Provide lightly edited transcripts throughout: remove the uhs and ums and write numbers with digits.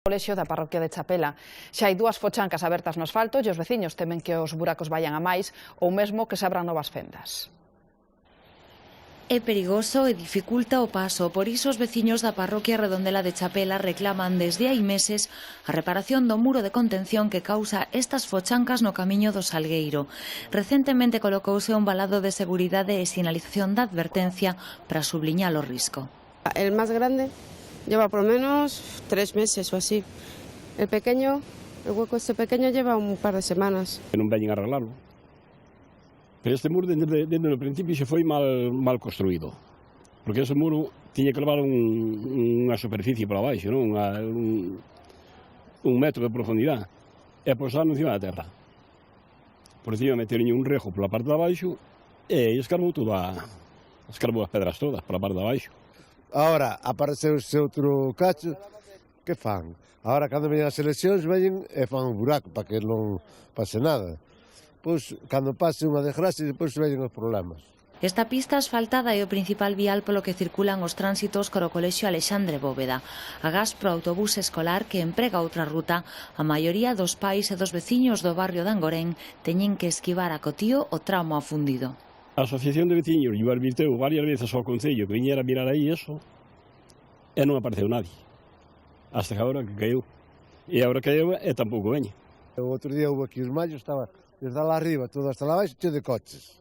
Colexio da parroquia de Chapela. Xa hai dúas fochancas abertas no asfalto e os veciños temen que os buracos vayan a máis ou mesmo que se abran novas fendas. É perigoso e dificulta o paso, por iso os veciños da parroquia Redondela de Chapela reclaman desde hai meses a reparación do muro de contención que causa estas fochancas no camiño do Salgueiro. Recentemente colocouse un valado de seguridade e sinalización de advertencia para subliñar o risco. El más grande lleva por lo menos 3 meses o así. El hueco este pequeño lleva un par de semanas. Que non veñen a arreglarlo. Pero este muro, desde o principio, se foi mal construído. Porque ese muro tiña que levar unha superficie para baixo, non? Un metro de profundidade. E posarlo encima da terra. Por encima meteron un rejo pola parte de abaixo e escarbou as pedras todas pola parte de abaixo. Ahora apareceu ese outro cacho, que fan? Ahora, cando veñen as eleccións, veñen e fan un buraco para que non pase nada. Pois, cando pase unha desgracia, depois veñen os problemas. Esta pista asfaltada é o principal vial polo que circulan os tránsitos cara ao colexio Alexandre Bóveda. Agás pro autobús escolar que emprega outra ruta, a maioría dos pais e dos veciños do barrio de Angorén teñen que esquivar a Cotío o tramo afundido. A Asociación de Veciños lle advirteu varias veces ao Concello que viñera a mirar aí eso e non apareceu nadie. Hasta que agora que caeu. E agora caeu e tampouco veñe. O outro día houve aquí os mallos, estaba desde lá arriba, todo hasta lá baixo, cheo de coches.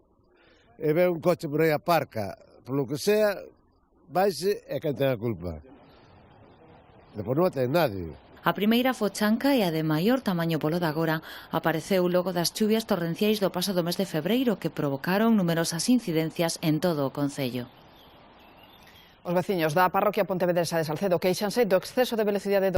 E ve un coche por aí aparca, polo que sea, vaise e quen ten a culpa. Depois non ten nadie. A primeira fochanca e a de maior tamaño polo de agora apareceu logo das chuvias torrenciais do pasado mes de febreiro que provocaron numerosas incidencias en todo o concello. Os veciños da parroquia pontevedresa de Salcedo queixanse do exceso de velocidade